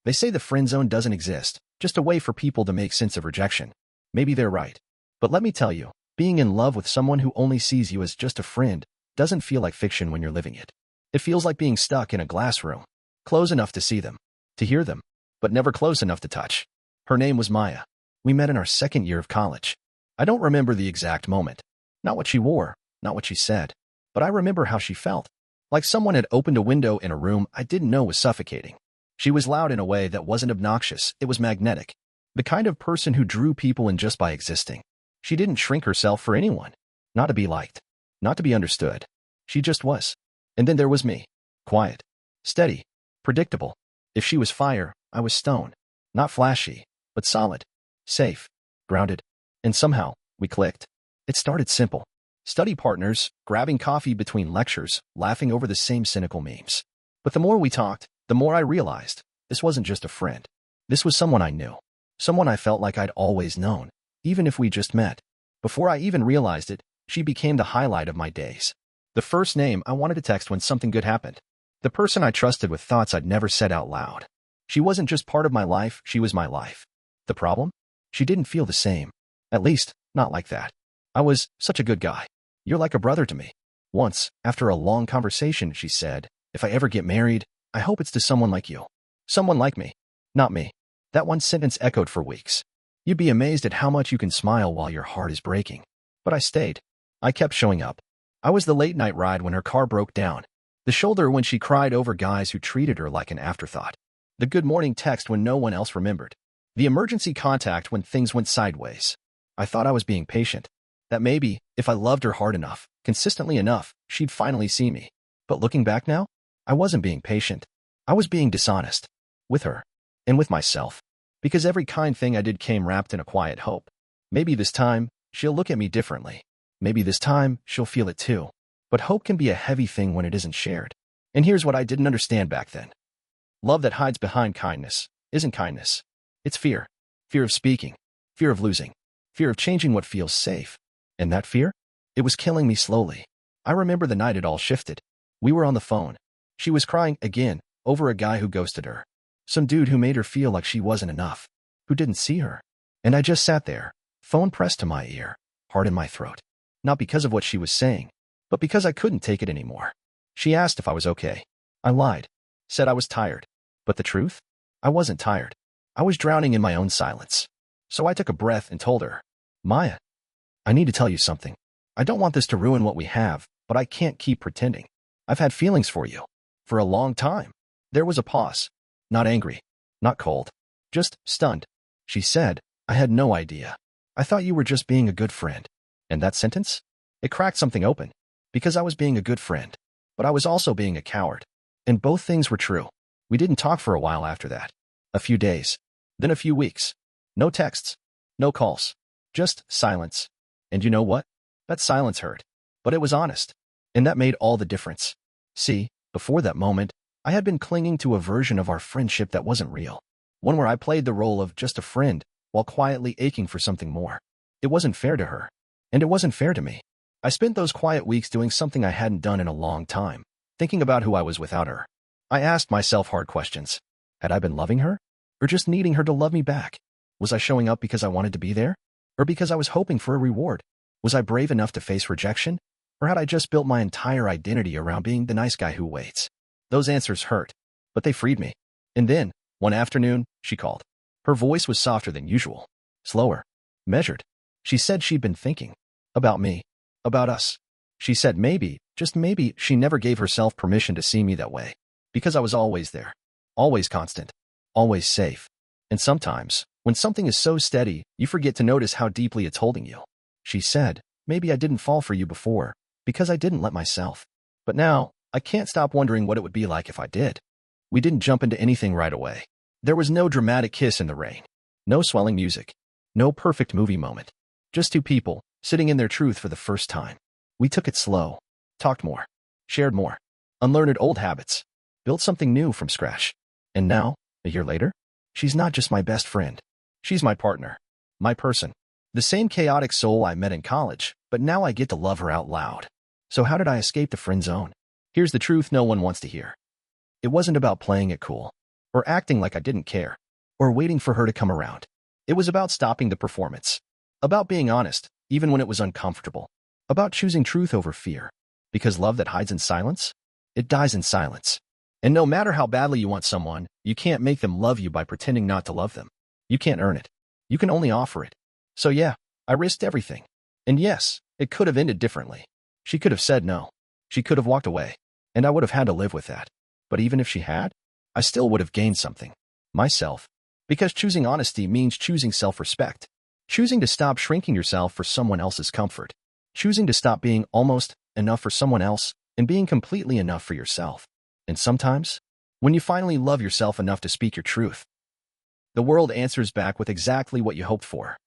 They say the friend zone doesn't exist, just a way for people to make sense of rejection. Maybe they're right. But let me tell you, being in love with someone who only sees you as just a friend doesn't feel like fiction when you're living it. It feels like being stuck in a glass room, close enough to see them, to hear them, but never close enough to touch. Her name was Maya. We met in our second year of college. I don't remember the exact moment. Not what she wore, not what she said. But I remember how she felt. Like someone had opened a window in a room I didn't know was suffocating. She was loud in a way that wasn't obnoxious, it was magnetic. The kind of person who drew people in just by existing. She didn't shrink herself for anyone. Not to be liked. Not to be understood. She just was. And then there was me. Quiet. Steady. Predictable. If she was fire, I was stone. Not flashy, but solid. Safe. Grounded. And somehow, we clicked. It started simple. Study partners, grabbing coffee between lectures, laughing over the same cynical memes. But the more we talked, the more I realized this wasn't just a friend. This was someone I knew. Someone I felt like I'd always known, even if we just met. Before I even realized it, she became the highlight of my days. The first name I wanted to text when something good happened. The person I trusted with thoughts I'd never said out loud. She wasn't just part of my life, she was my life. The problem? She didn't feel the same. At least, not like that. I was such a good guy. You're like a brother to me. Once, after a long conversation, she said, if I ever get married, I hope it's to someone like you. Someone like me. Not me. That one sentence echoed for weeks. You'd be amazed at how much you can smile while your heart is breaking. But I stayed. I kept showing up. I was the late night ride when her car broke down. The shoulder when she cried over guys who treated her like an afterthought. The good morning text when no one else remembered. The emergency contact when things went sideways. I thought I was being patient. That maybe, if I loved her hard enough, consistently enough, she'd finally see me. But looking back now, I wasn't being patient. I was being dishonest. With her. And with myself. Because every kind thing I did came wrapped in a quiet hope. Maybe this time, she'll look at me differently. Maybe this time, she'll feel it too. But hope can be a heavy thing when it isn't shared. And here's what I didn't understand back then. Love that hides behind kindness isn't kindness. It's fear. Fear of speaking. Fear of losing. Fear of changing what feels safe. And that fear? It was killing me slowly. I remember the night it all shifted. We were on the phone. She was crying again over a guy who ghosted her. Some dude who made her feel like she wasn't enough. Who didn't see her. And I just sat there, phone pressed to my ear, heart in my throat. Not because of what she was saying, but because I couldn't take it anymore. She asked if I was okay. I lied. Said I was tired. But the truth? I wasn't tired. I was drowning in my own silence. So I took a breath and told her, Maya, I need to tell you something. I don't want this to ruin what we have, but I can't keep pretending. I've had feelings for you. For a long time. There was a pause. Not angry. Not cold. Just stunned. She said, I had no idea. I thought you were just being a good friend. And that sentence? It cracked something open. Because I was being a good friend. But I was also being a coward. And both things were true. We didn't talk for a while after that. A few days. Then a few weeks. No texts. No calls. Just silence. And you know what? That silence hurt. But it was honest. And that made all the difference. See, before that moment, I had been clinging to a version of our friendship that wasn't real. One where I played the role of just a friend, while quietly aching for something more. It wasn't fair to her. And it wasn't fair to me. I spent those quiet weeks doing something I hadn't done in a long time, thinking about who I was without her. I asked myself hard questions. Had I been loving her? Or just needing her to love me back? Was I showing up because I wanted to be there? Or because I was hoping for a reward? Was I brave enough to face rejection? Or had I just built my entire identity around being the nice guy who waits? Those answers hurt, but they freed me. And then, one afternoon, she called. Her voice was softer than usual. Slower. Measured. She said she'd been thinking. About me. About us. She said maybe, just maybe, she never gave herself permission to see me that way. Because I was always there. Always constant. Always safe. And sometimes, when something is so steady, you forget to notice how deeply it's holding you. She said, maybe I didn't fall for you before, because I didn't let myself. But now, I can't stop wondering what it would be like if I did. We didn't jump into anything right away. There was no dramatic kiss in the rain. No swelling music. No perfect movie moment. Just two people, sitting in their truth for the first time. We took it slow. Talked more. Shared more. Unlearned old habits. Built something new from scratch. And now, a year later, she's not just my best friend. She's my partner. My person. The same chaotic soul I met in college, but now I get to love her out loud. So how did I escape the friend zone? Here's the truth no one wants to hear. It wasn't about playing it cool. or acting like I didn't care, or waiting for her to come around. It was about stopping the performance, about being honest, even when it was uncomfortable, about choosing truth over fear. Because love that hides in silence, it dies in silence. And no matter how badly you want someone, you can't make them love you by pretending not to love them. You can't earn it. You can only offer it. So yeah, I risked everything. And yes, it could have ended differently. She could have said no. She could have walked away. And I would have had to live with that. But even if she had, I still would have gained something. Myself. Because choosing honesty means choosing self-respect. Choosing to stop shrinking yourself for someone else's comfort. Choosing to stop being almost enough for someone else and being completely enough for yourself. And sometimes, when you finally love yourself enough to speak your truth, the world answers back with exactly what you hoped for.